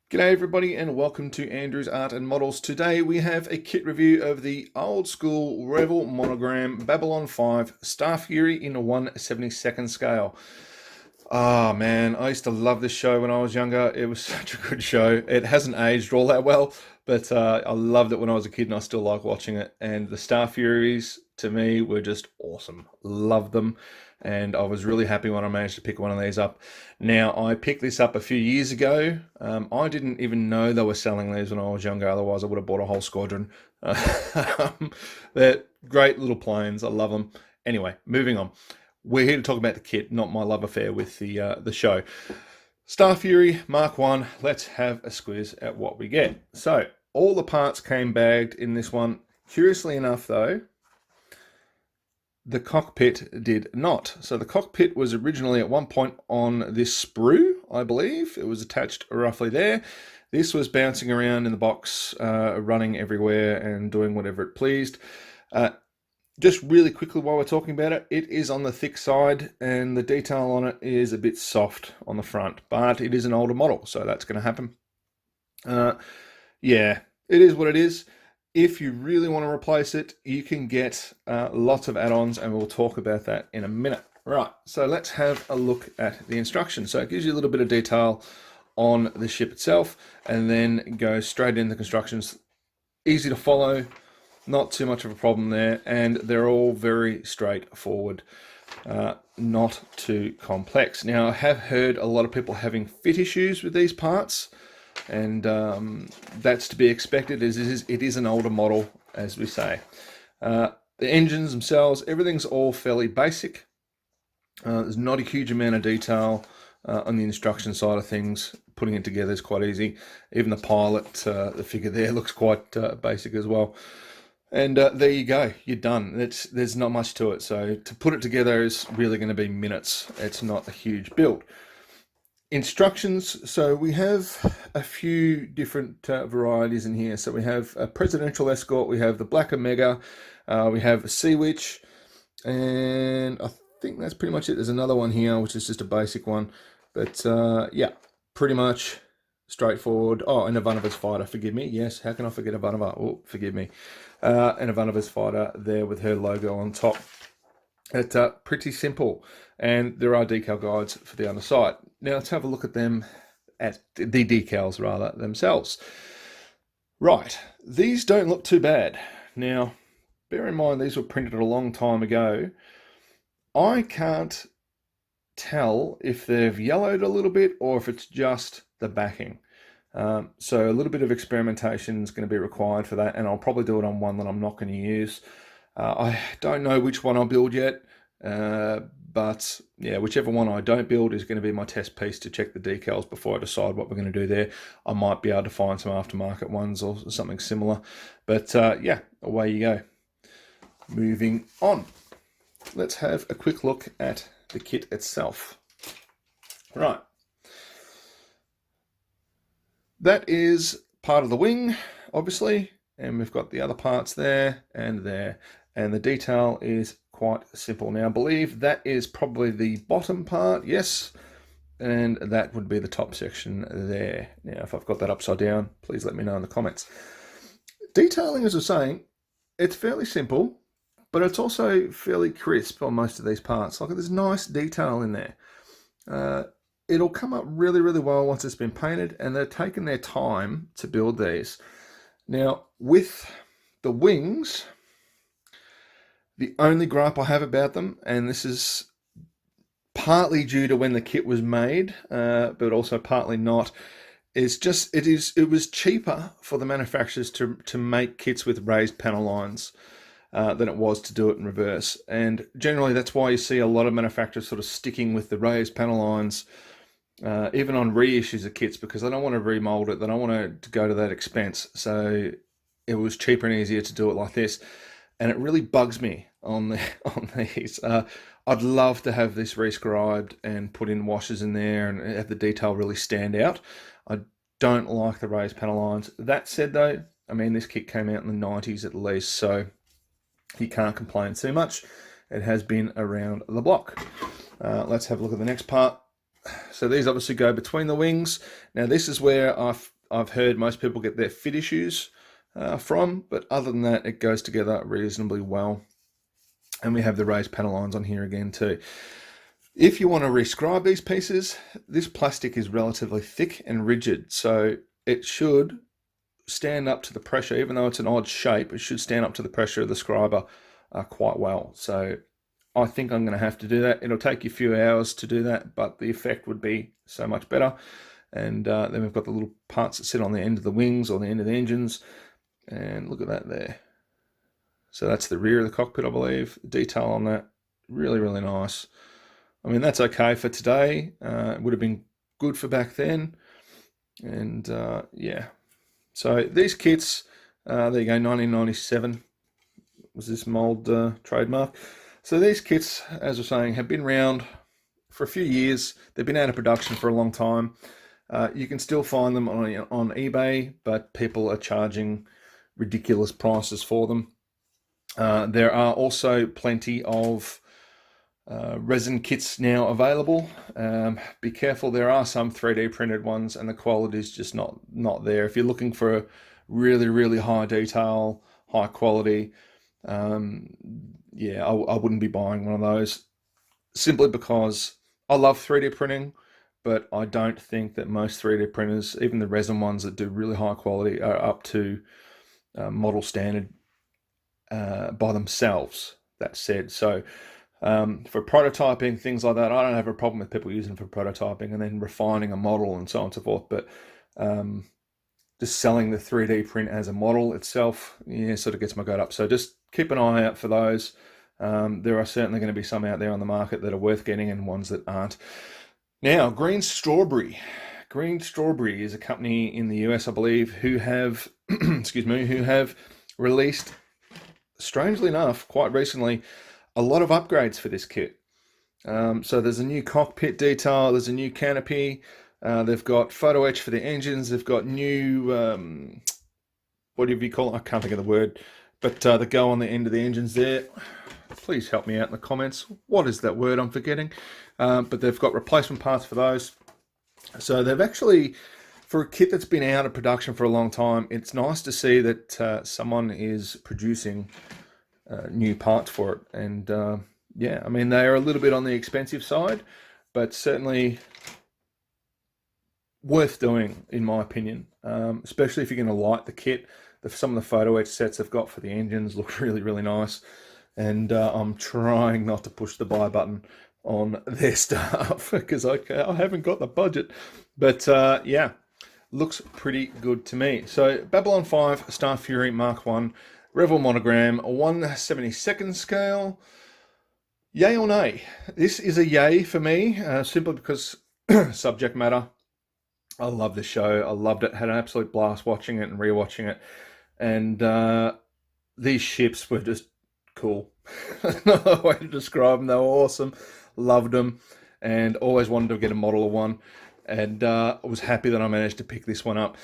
G'day everybody and welcome to Andrew's Art and Models. Today we have a kit review of the old school Revell Monogram Babylon 5 Starfury in a 1/72nd scale. Ah man, I used to love this show when I was younger. It was such a good show. It hasn't aged all that well, but I loved it when I was a kid and I still like watching it. And the Starfuries to me were just awesome. Loved them. And I was really happy when I managed to pick one of these up. Now, I picked this up a few years ago. I didn't even know they were selling these when I was younger, otherwise I would have bought a whole squadron. They're great little planes. I love them. Anyway, moving on. We're here to talk about the kit, not my love affair with the show. Starfury Mark 1, let's have a squiz at what we get. So, all the parts came bagged in this one. Curiously enough, though, the cockpit did not. So the cockpit was originally at one point on this sprue, I believe. It was attached roughly there. This was bouncing around in the box, running everywhere and doing whatever it pleased. Just really quickly while we're talking about it, it is on the thick side and the detail on it is a bit soft on the front, but it is an older model, so that's going to happen. Yeah, it is what it is. If you really want to replace it, you can get lots of add-ons, and we'll talk about that in a minute. Right, so let's have a look at the instructions. So it gives you a little bit of detail on the ship itself, and then goes straight into the constructions. Easy to follow, not too much of a problem there, and they're all very straightforward, not too complex. Now, I have heard a lot of people having fit issues with these parts, and that's to be expected. It is an older model, as we say. The engines themselves, everything's all fairly basic. There's not a huge amount of detail on the instruction side of things. Putting it together is quite easy. Even the pilot, the figure there, looks quite basic as well. And there you go, you're done. There's not much to it. So to put it together is really going to be minutes. It's not a huge build. Instructions, so we have a few different varieties in here. So we have a presidential escort, we have the Black Omega, we have a Sea Witch, and I think that's pretty much it. There's another one here, which is just a basic one. But yeah, pretty much straightforward. Oh, and a Ivanov's fighter, forgive me. Yes, how can I forget Ivanova? Oh, forgive me. And Ivanova's fighter there with her logo on top. It's pretty simple, and there are decal guides for the underside. Now let's have a look at them, at the decals rather, themselves. Right, these don't look too bad. Now, bear in mind these were printed a long time ago. I can't tell if they've yellowed a little bit or if it's just the backing. So a little bit of experimentation is going to be required for that, and I'll probably do it on one that I'm not going to use. I don't know which one I'll build yet, but yeah, whichever one I don't build is going to be my test piece to check the decals before I decide what we're going to do there. I might be able to find some aftermarket ones or something similar, but yeah, away you go. Moving on, let's have a quick look at the kit itself. Right, that is part of the wing, obviously, and we've got the other parts there and there, and the detail is quite simple. Now, I believe that is probably the bottom part, yes, and that would be the top section there. Now, if I've got that upside down, please let me know in the comments. Detailing, as I was saying, it's fairly simple, but it's also fairly crisp on most of these parts. Like, there's nice detail in there. It'll come up really, really well once it's been painted, and they're taking their time to build these. Now, with the wings, the only gripe I have about them, and this is partly due to when the kit was made, but also partly not, is just it was cheaper for the manufacturers to make kits with raised panel lines than it was to do it in reverse. And generally that's why you see a lot of manufacturers sort of sticking with the raised panel lines, even on reissues of kits, because they don't want to remold it, they don't want to go to that expense. So it was cheaper and easier to do it like this, and it really bugs me on these. I'd love to have this rescribed and put in washers in there and have the detail really stand out. I don't like the raised panel lines. That said though, I mean, this kit came out in the 90s at least, so you can't complain too much. It has been around the block. Let's have a look at the next part. So these obviously go between the wings. Now this is where I've heard most people get their fit issues from, but other than that, it goes together reasonably well. And we have the raised panel lines on here again too. If you want to rescribe these pieces, this plastic is relatively thick and rigid, so it should stand up to the pressure. Even though it's an odd shape, it should stand up to the pressure of the scriber quite well. So I think I'm going to have to do that. It'll take you a few hours to do that, but the effect would be so much better. And then we've got the little parts that sit on the end of the wings or the end of the engines. And look at that there. So that's the rear of the cockpit, I believe. The detail on that, really, really nice. I mean, that's okay for today. It would have been good for back then. And yeah. So these kits, there you go, 1997 was this mold trademark. So these kits, as I was saying, have been around for a few years. They've been out of production for a long time. You can still find them on eBay, but people are charging ridiculous prices for them. There are also plenty of resin kits now available. Be careful, there are some 3D printed ones and the quality is just not there. If you're looking for a really, really high detail, high quality, yeah, I wouldn't be buying one of those, simply because I love 3D printing, but I don't think that most 3D printers, even the resin ones that do really high quality, are up to model standard by themselves. That said, so for prototyping, things like that, I don't have a problem with people using it for prototyping and then refining a model and so on and so forth, but just selling the 3D print as a model itself, yeah, sort of gets my goat up. So just keep an eye out for those. There are certainly going to be some out there on the market that are worth getting and ones that aren't. Now, Green Strawberry. Green Strawberry is a company in the US, I believe, who have, excuse me, who have released, strangely enough, quite recently, a lot of upgrades for this kit. So there's a new cockpit detail, there's a new canopy, they've got photo etch for the engines, they've got new, what do you call it? I can't think of the word, but that go on the end of the engines there. Please help me out in the comments. What is that word I'm forgetting? But they've got replacement parts for those. So they've actually, for a kit that's been out of production for a long time, it's nice to see that someone is producing new parts for it. And yeah, I mean, they are a little bit on the expensive side, but certainly worth doing, in my opinion, especially if you're going to light the kit. Some of the photo etch sets they've got for the engines look really, really nice. And I'm trying not to push the buy button on their stuff because I haven't got the budget. But yeah, looks pretty good to me. So Babylon 5 Starfury Mark 1 Revell monogram, 1/72nd scale. Yay or nay? This is a yay for me, simply because subject matter. I love the show. I loved it. Had an absolute blast watching it and rewatching it. And these ships were just cool. Another way to describe them. They were awesome. Loved them, and always wanted to get a model of one. And I was happy that I managed to pick this one up.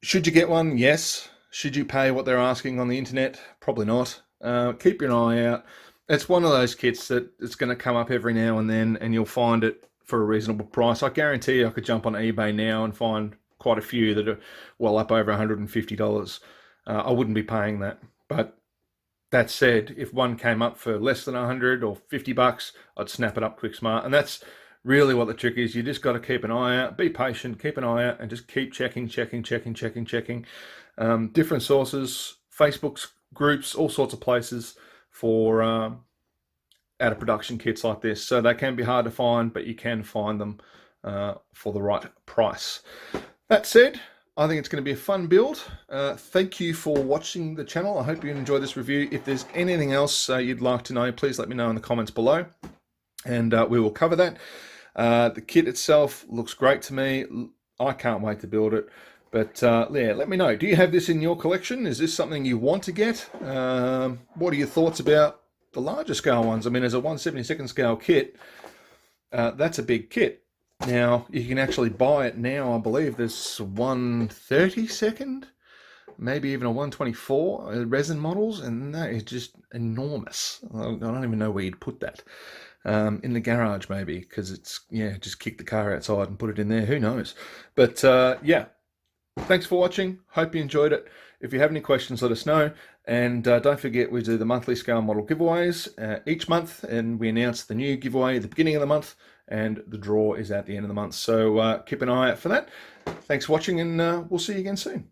Should you get one? Yes. Should you pay what they're asking on the internet? Probably not. Keep your eye out. It's one of those kits that it's going to come up every now and then, and you'll find it for a reasonable price. I guarantee you I could jump on eBay now and find quite a few that are well up over $150. I wouldn't be paying that. But that said, if one came up for less than 100 or $50, I'd snap it up quick smart. And that's really what the trick is. You just got to keep an eye out, be patient, keep an eye out, and just keep checking. Different sources, Facebook groups, all sorts of places for out of production kits like this. So they can be hard to find, but you can find them for the right price. That said, I think it's going to be a fun build. Thank you for watching the channel. I hope you enjoyed this review. If there's anything else you'd like to know, please let me know in the comments below, and we will cover that. The kit itself looks great to me. I can't wait to build it. But yeah, let me know. Do you have this in your collection? Is this something you want to get? What are your thoughts about the larger scale ones? I mean, as a 1/72nd scale kit, that's a big kit. Now, you can actually buy it now, I believe there's 1/32nd, maybe even a 1/24 resin models, and that is just enormous. I don't even know where you'd put that. In the garage, maybe, because it's, yeah, just kick the car outside and put it in there. Who knows? But yeah, Thanks for watching. Hope you enjoyed it. If you have any questions, let us know. And don't forget, we do the monthly scale model giveaways each month, and we announce the new giveaway at the beginning of the month, and the draw is at the end of the month. So keep an eye out for that. Thanks for watching, and we'll see you again soon.